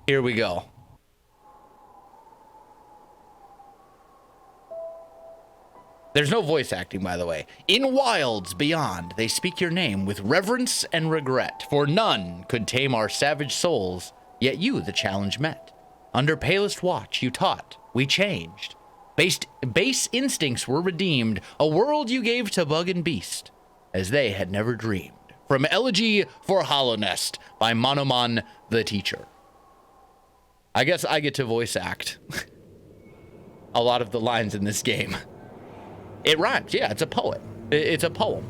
Here we go. There's no voice acting, by the way. In wilds beyond, they speak your name with reverence and regret, for none could tame our savage souls, yet you the challenge met. Under palest watch you taught, we changed. Base instincts were redeemed, a world you gave to bug and beast, as they had never dreamed. From Elegy for Hollow Nest by Monomon the Teacher. I guess I get to voice act a lot of the lines in this game. It rhymes, yeah, it's a poet. It's a poem.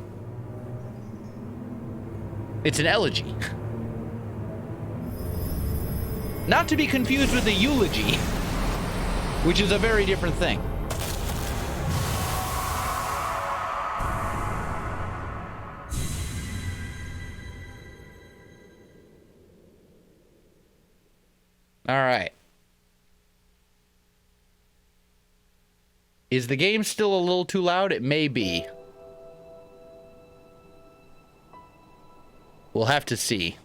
It's an elegy. Not to be confused with a eulogy, which is a very different thing. All right. Is the game still a little too loud? It may be. We'll have to see.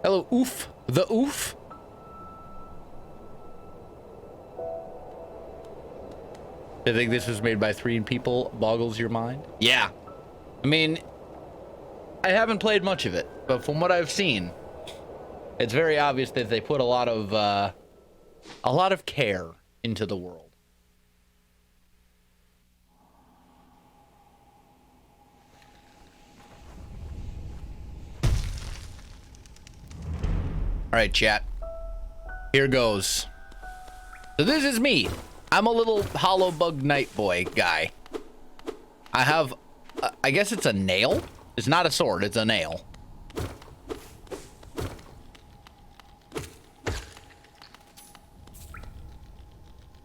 Hello, oof. The oof. I think this was made by 3 people. Boggles your mind? Yeah. I mean, I haven't played much of it, but from what I've seen, it's very obvious that they put a lot of care into the world. All right, chat. Here goes. So this is me. I'm a little hollow bug night boy guy. I have, I guess it's a nail. It's not a sword, it's a nail.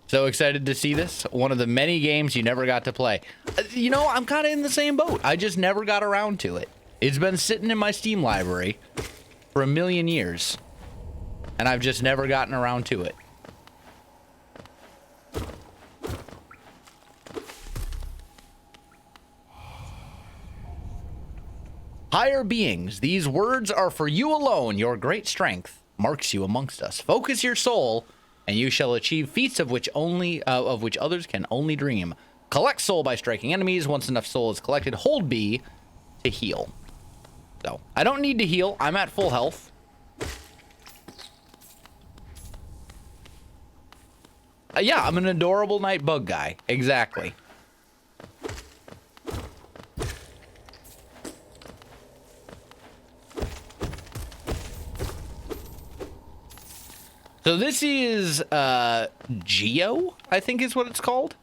So excited to see this. One of the many games you never got to play. You know, I'm kind of in the same boat. I just never got around to it. It's been sitting in my Steam library for a million years, and I've just never gotten around to it. Higher beings, these words are for you alone. Your great strength marks you amongst us. Focus your soul, and you shall achieve feats of which others can only dream. Collect soul by striking enemies. Once enough soul is collected, hold B to heal. So, I don't need to heal. I'm at full health. Yeah, I'm an adorable night bug guy. Exactly. So this is Geo, I think is what it's called.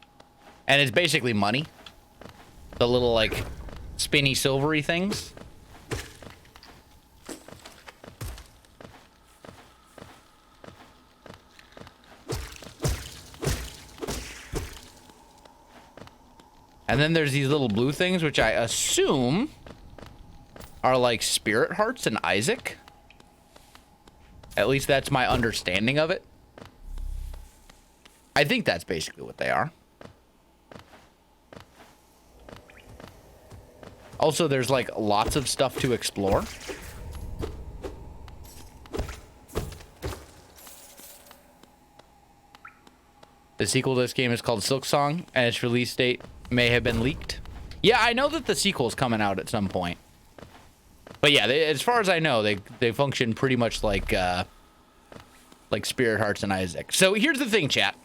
And it's basically money. The little, like, spinny silvery things. And then there's these little blue things, which I assume are like spirit hearts and Isaac. At least that's my understanding of it. I think that's basically what they are. Also, there's like lots of stuff to explore. The sequel to this game is called Silk Song, and its release date may have been leaked. Yeah, I know that the sequel's coming out at some point. But yeah, as far as I know, they function pretty much like Spirit Hearts and Isaac. So here's the thing, chat.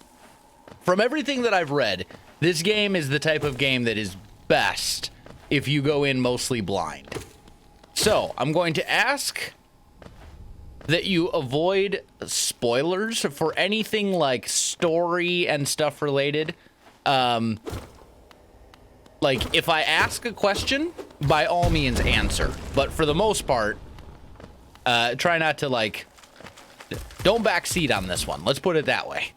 From everything that I've read, this game is the type of game that is best if you go in mostly blind. So I'm going to ask that you avoid spoilers for anything like story and stuff related. Like, if I ask a question, by all means answer. But for the most part, try not to, like, don't backseat on this one. Let's put it that way.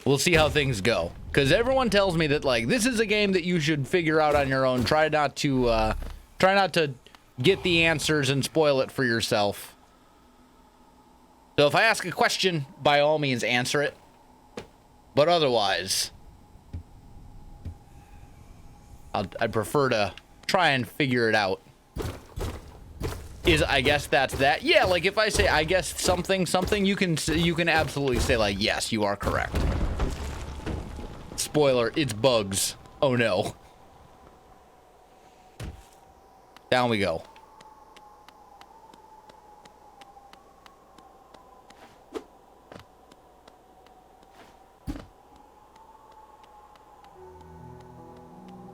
We'll see how things go. Because everyone tells me that, like, this is a game that you should figure out on your own. Try not to get the answers and spoil it for yourself. So if I ask a question, by all means answer it. But otherwise, I'd prefer to try and figure it out. I guess that's that. Yeah, like if I say I guess something, you can absolutely say like, yes, you are correct. Spoiler, it's bugs. Oh no. Down we go.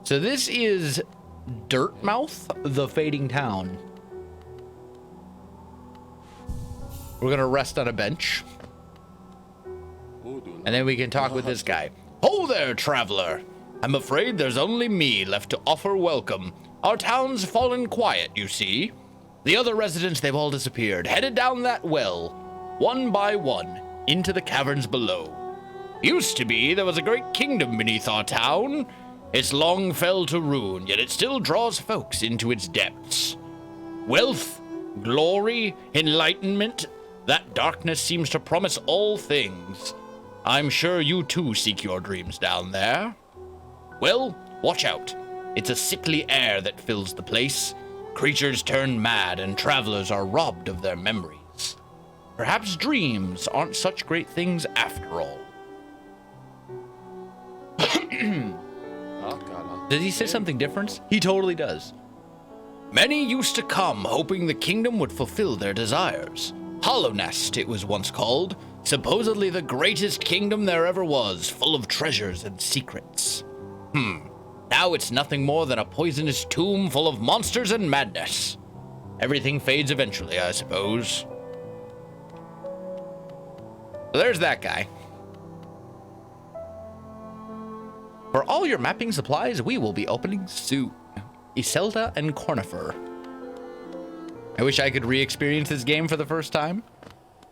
So this is Dirtmouth, the Fading Town. We're gonna rest on a bench. And then we can talk with this guy. Ho there, traveler. I'm afraid there's only me left to offer welcome. Our town's fallen quiet, you see. The other residents, they've all disappeared, headed down that well, one by one, into the caverns below. Used to be, there was a great kingdom beneath our town. It's long fell to ruin, yet it still draws folks into its depths. Wealth, glory, enlightenment, that darkness seems to promise all things. I'm sure you too seek your dreams down there. Well, watch out. It's a sickly air that fills the place. Creatures turn mad and travelers are robbed of their memories. Perhaps dreams aren't such great things after all. Did he say something different? He totally does. Many used to come hoping the kingdom would fulfill their desires. Hollow Nest, it was once called. Supposedly the greatest kingdom there ever was, full of treasures and secrets. Now it's nothing more than a poisonous tomb full of monsters and madness. Everything fades eventually, I suppose. So there's that guy. For all your mapping supplies, we will be opening soon. Iselda and Cornifer. I wish I could re-experience this game for the first time.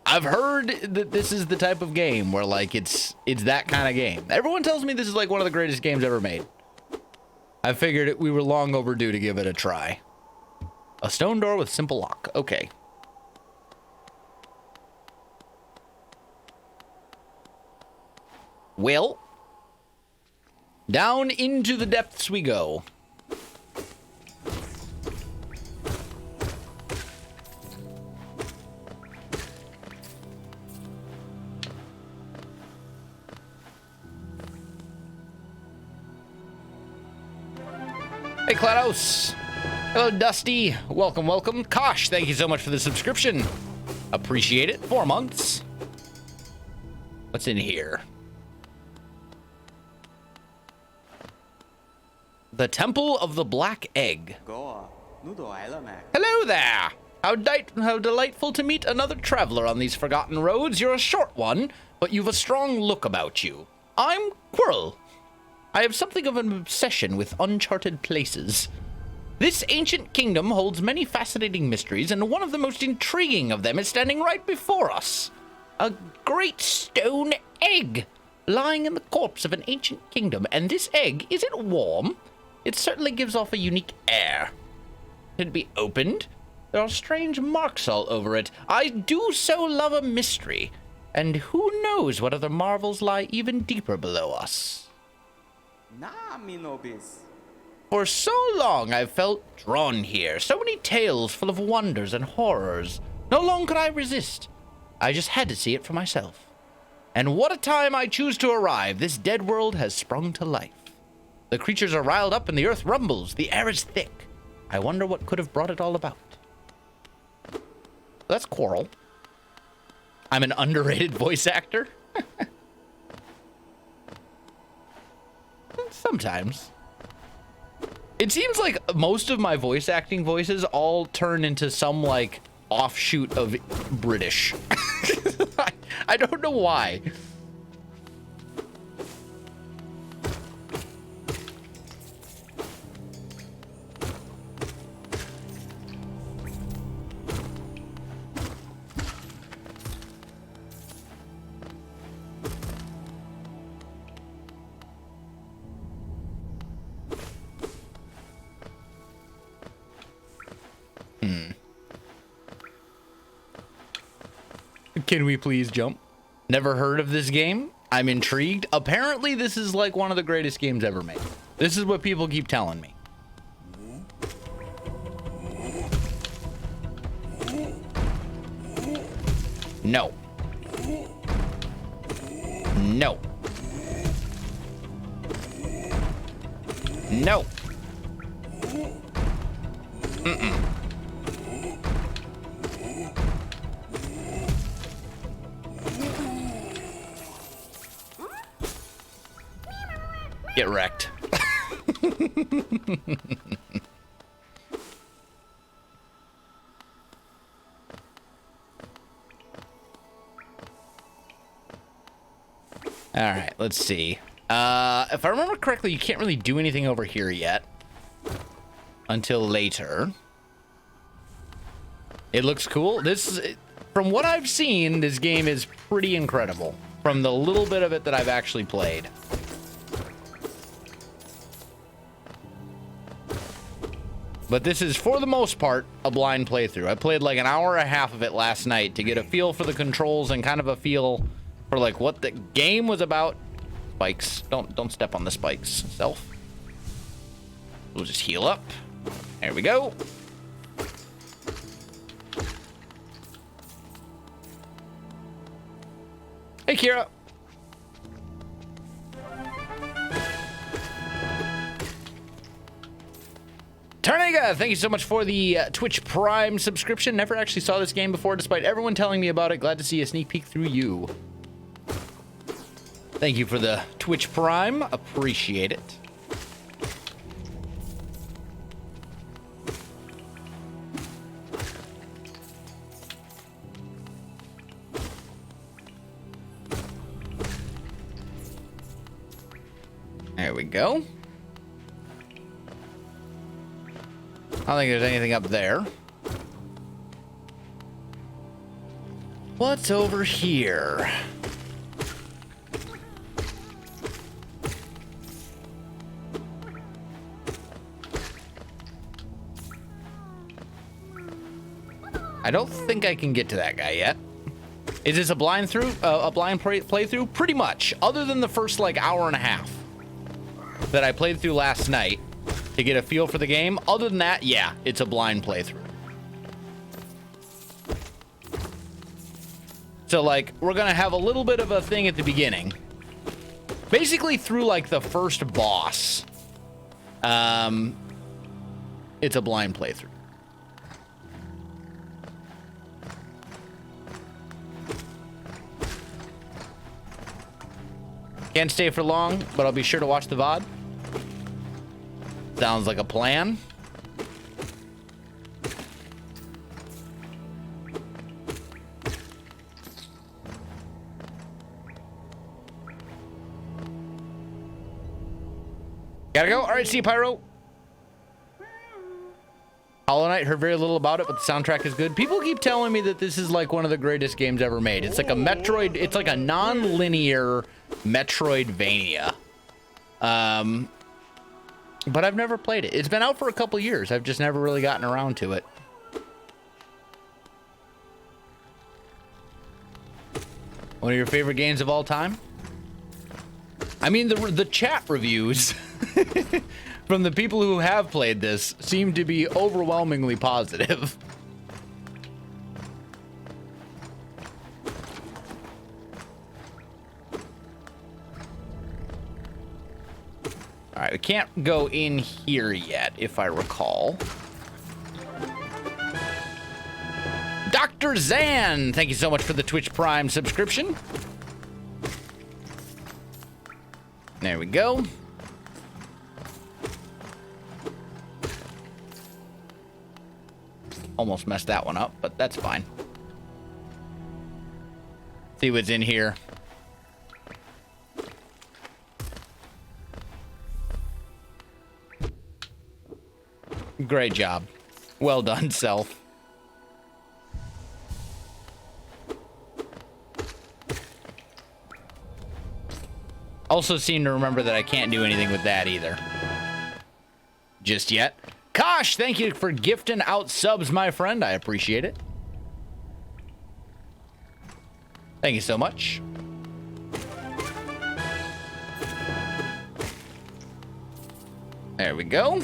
I've heard that this is the type of game where, like, it's that kind of game. Everyone tells me this is, like, one of the greatest games ever made. I figured we were long overdue to give it a try. A stone door with simple lock. Okay. Well, down into the depths we go. Hey, Klaus. Hello, Dusty. Welcome, welcome. Kosh, thank you so much for the subscription. Appreciate it. 4 months. What's in here? The Temple of the Black Egg. Hello there. How delightful to meet another traveler on these forgotten roads. You're a short one, but you've a strong look about you. I'm Quirrell. I have something of an obsession with uncharted places. This ancient kingdom holds many fascinating mysteries, and one of the most intriguing of them is standing right before us. A great stone egg lying in the corpse of an ancient kingdom. And this egg, is it warm? It certainly gives off a unique air. Can it be opened? There are strange marks all over it. I do so love a mystery. And who knows what other marvels lie even deeper below us. For so long I've felt drawn here. So many tales full of wonders and horrors. No longer could I resist. I just had to see it for myself. And what a time I choose to arrive. This dead world has sprung to life. The creatures are riled up and the earth rumbles. The air is thick. I wonder what could have brought it all about. That's Quirrell. I'm an underrated voice actor. Sometimes. It seems like most of my voice acting voices all turn into some, like, offshoot of British. I don't know why. Can we please jump? Never heard of this game. I'm intrigued. Apparently, this is like one of the greatest games ever made. This is what people keep telling me. No. No. No. Mm-mm. Get wrecked. All right, let's see. If I remember correctly, you can't really do anything over here yet until later. It looks cool. From what I've seen, this game is pretty incredible. From the little bit of it that I've actually played. But this is, for the most part, a blind playthrough. I played like an hour and a half of it last night to get a feel for the controls and kind of a feel for like what the game was about. Spikes. Don't step on the spikes, self. We'll just heal up. There we go. Hey, Kira. Tarnega, thank you so much for the Twitch Prime subscription. Never actually saw this game before, despite everyone telling me about it. Glad to see a sneak peek through you. Thank you for the Twitch Prime. Appreciate it. There we go. I don't think there's anything up there. What's over here? I don't think I can get to that guy yet. Is this a blind playthrough? Pretty much, other than the first like hour and a half that I played through last night to get a feel for the game. Other than that, yeah, it's a blind playthrough. So like, we're gonna have a little bit of a thing at the beginning. Basically through like the first boss. It's a blind playthrough. Can't stay for long, but I'll be sure to watch the VOD. Sounds like a plan. Gotta go. All right, see you, Pyro. Hollow Knight, heard very little about it, but the soundtrack is good. People keep telling me that this is like one of the greatest games ever made. It's like a Metroid, it's like a non-linear Metroidvania. But I've never played it. It's been out for a couple years. I've just never really gotten around to it. One of your favorite games of all time? I mean, the chat reviews from the people who have played this seem to be overwhelmingly positive. All right, we can't go in here yet, if I recall. Dr. Zan, thank you so much for the Twitch Prime subscription. There we go. Almost messed that one up, but that's fine. See what's in here. Great job. Well done, self. Also seem to remember that I can't do anything with that either. Just yet. Kosh, thank you for gifting out subs, my friend. I appreciate it. Thank you so much. There we go.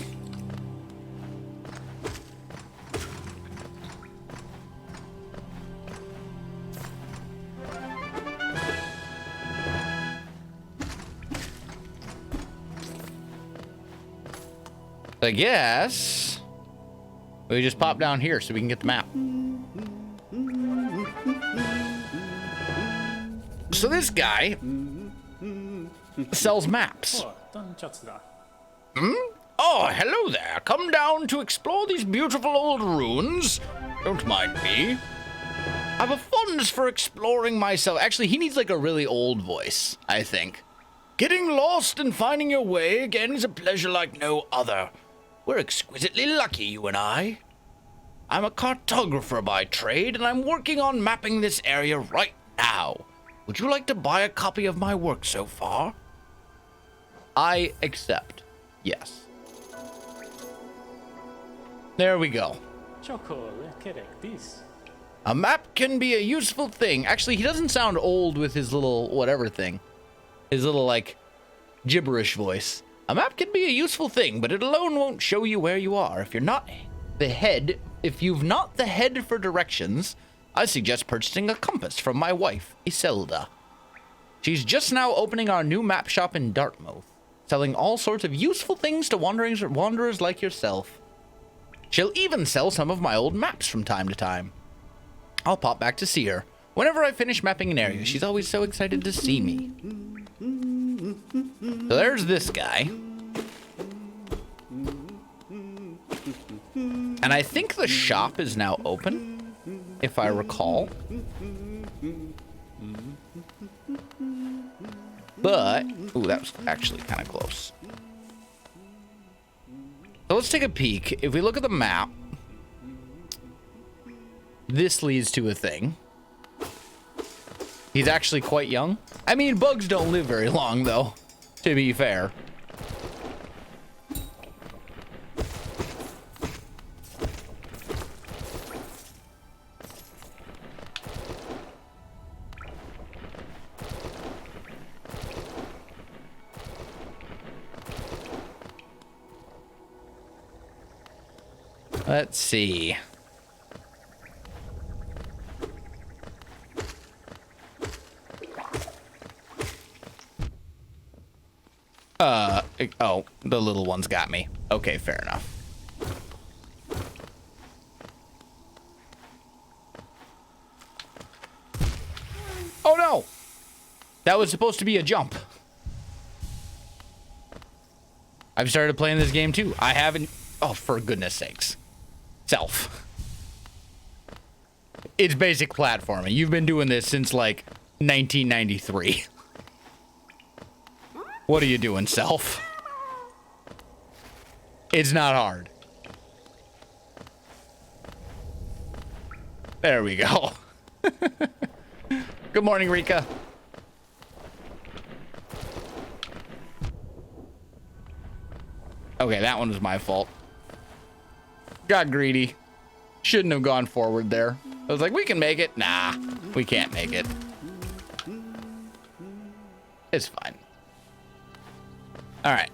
I guess we just pop down here so we can get the map. So this guy sells maps. Oh, hello there. Come down to explore these beautiful old ruins. Don't mind me. I have a fondness for exploring myself. Actually, he needs like a really old voice, I think. Getting lost and finding your way again is a pleasure like no other. We're exquisitely lucky, you and I. I'm a cartographer by trade, and I'm working on mapping this area right now. Would you like to buy a copy of my work so far? I accept. Yes. There we go. A map can be a useful thing. Actually, he doesn't sound old with his little whatever thing. His little, like, gibberish voice. A map can be a useful thing, but it alone won't show you where you are. If you've not the head for directions, I suggest purchasing a compass from my wife, Iselda. She's just now opening our new map shop in Dartmouth, selling all sorts of useful things to wanderers like yourself. She'll even sell some of my old maps from time to time. I'll pop back to see her. Whenever I finish mapping an area, she's always so excited to see me. So there's this guy. And I think the shop is now open, if I recall. But, ooh, that was actually kind of close. So let's take a peek. If we look at the map, this leads to a thing. He's actually quite young. I mean, bugs don't live very long, though, to be fair. Let's see. Oh, the little ones got me. Okay, fair enough. Oh no! That was supposed to be a jump. I've started playing this game too. I haven't. Oh, for goodness sakes. Self. It's basic platforming. You've been doing this since like 1993. What are you doing, Self? It's not hard. There we go. Good morning, Rika. Okay, that one was my fault. Got greedy. Shouldn't have gone forward there. I was like, we can make it. Nah, we can't make it. It's fine. All right.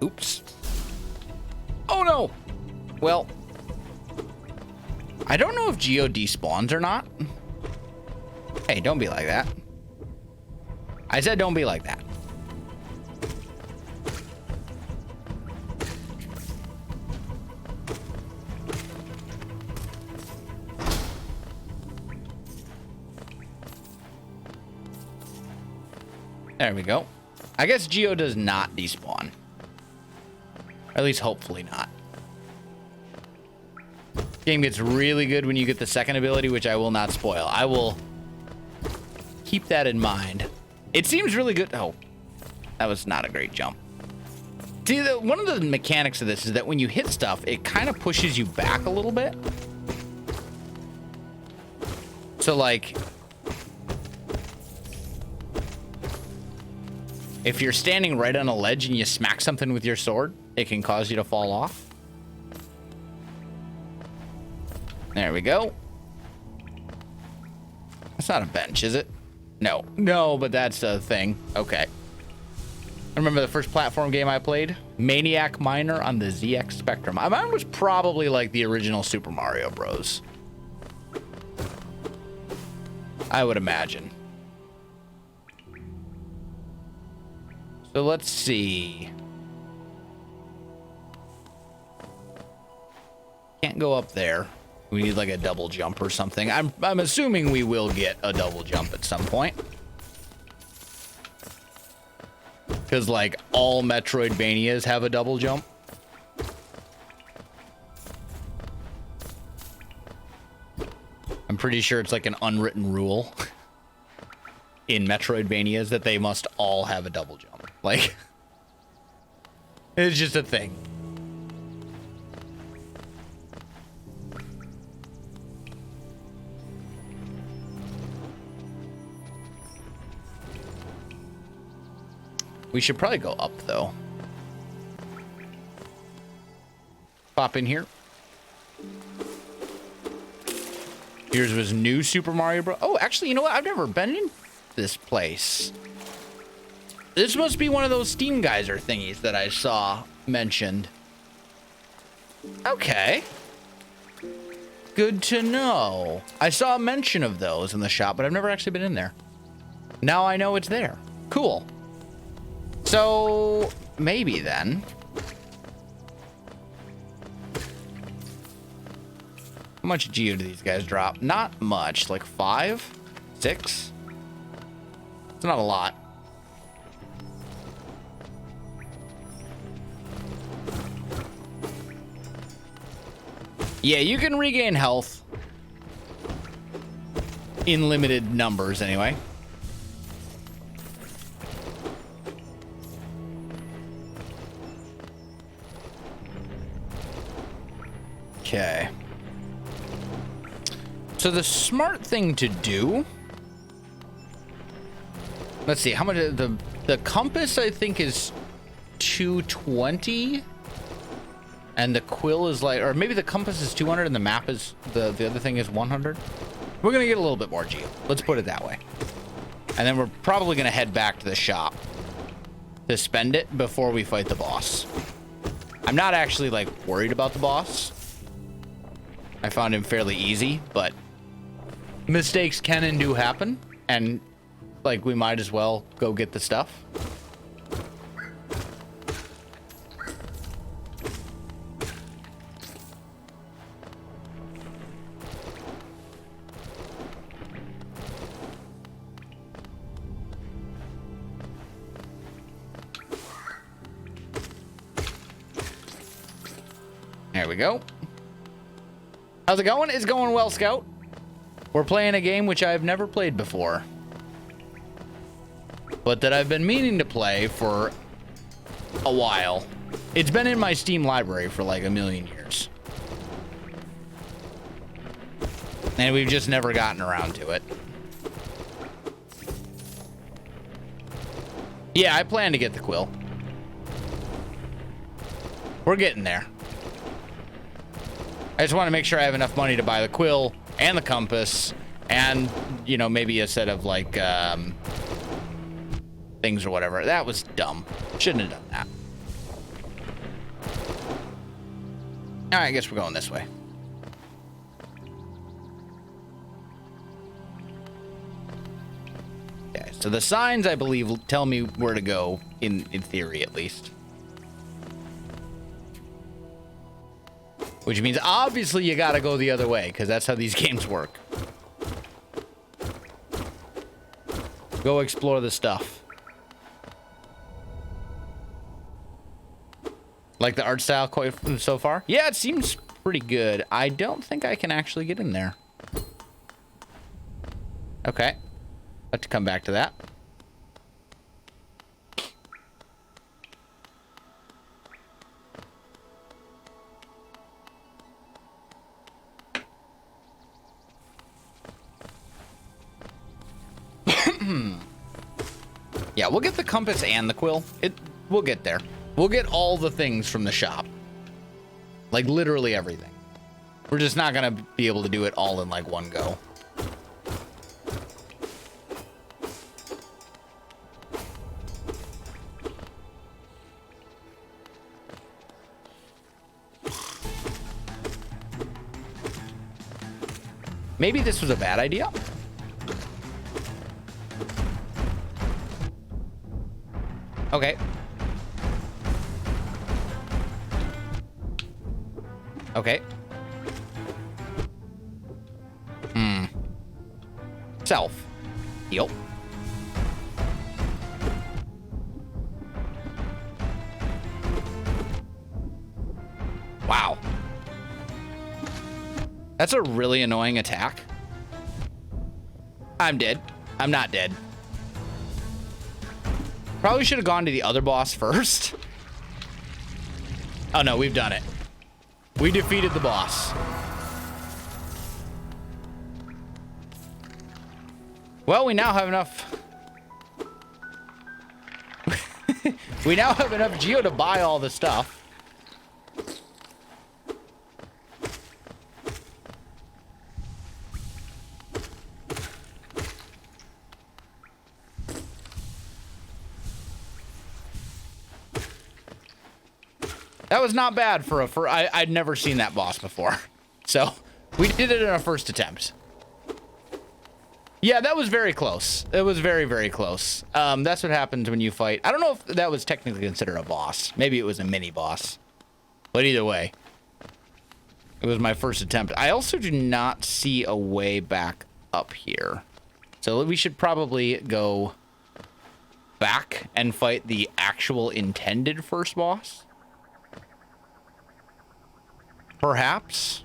Oops. Oh no. Well, I don't know if Geo despawns or not. Hey, don't be like that. I said don't be like that. There we go. I guess Geo does not despawn. Or at least hopefully not. Game gets really good when you get the second ability, which I will not spoil. I will keep that in mind. It seems really good. Oh, that was not a great jump. See, one of the mechanics of this is that when you hit stuff, it kind of pushes you back a little bit. So, like, if you're standing right on a ledge and you smack something with your sword, it can cause you to fall off. There we go. That's not a bench, is it? No. No, but that's a thing. Okay. I remember the first platform game I played, Maniac Miner on the ZX Spectrum. Mine was probably like the original Super Mario Bros. I would imagine. So let's see. Can't go up there. We need like a double jump or something. I'm assuming we will get a double jump at some point. Because like all Metroidvanias have a double jump. I'm pretty sure it's like an unwritten rule in Metroidvanias that they must all have a double jump. Like, it's just a thing. We should probably go up, though. Pop in here. Here's was new Super Mario Bros. Oh, actually, you know what? I've never been in this place. This must be one of those Steam Geyser thingies that I saw mentioned. Okay. Good to know. I saw a mention of those in the shop, but I've never actually been in there. Now I know it's there. Cool. So, maybe then. How much geo do these guys drop? Not much. Like 5? 6? It's not a lot. Yeah, you can regain health. In limited numbers, anyway. Okay. So the smart thing to do... Let's see, how much... The compass, I think, is 220. And the quill is like... Or maybe the compass is 200 and the map is... The other thing is 100. We're going to get a little bit more geo. Let's put it that way. And then we're probably going to head back to the shop to spend it before we fight the boss. I'm not actually, like, worried about the boss. I found him fairly easy, but mistakes can and do happen, and like we might as well go get the stuff. There we go. How's it going? It's going well, Scout. We're playing a game which I've never played before, but that I've been meaning to play for a while. It's been in my Steam library for like a million years, and we've just never gotten around to it. Yeah, I plan to get the quill. We're getting there. I just want to make sure I have enough money to buy the quill and the compass and, you know, maybe a set of, like, things or whatever. That was dumb. Shouldn't have done that. All right, I guess we're going this way. Okay, so the signs, I believe, tell me where to go, in theory, at least. Which means, obviously, you gotta go the other way, because that's how these games work. Go explore the stuff. Like the art style so far? Yeah, it seems pretty good. I don't think I can actually get in there. Okay. Have to come back to that. Yeah, we'll get the compass and the quill. We'll get there. We'll get all the things from the shop. Like, literally everything. We're just not gonna be able to do it all in, like, one go. Maybe this was a bad idea. Okay. Okay. Self. Heal. Wow. That's a really annoying attack. I'm dead. I'm not dead. Probably should have gone to the other boss first. Oh no, we've done it. We defeated the boss. Well, we now have enough. We now have enough geo to buy all the stuff. That was not bad for I'd never seen that boss before. So we did it in our first attempt. Yeah, that was very close. It was very, very close. That's what happens when you fight. I don't know if that was technically considered a boss. Maybe it was a mini boss. But either way, it was my first attempt. I also do not see a way back up here. So we should probably go back and fight the actual intended first boss. Perhaps.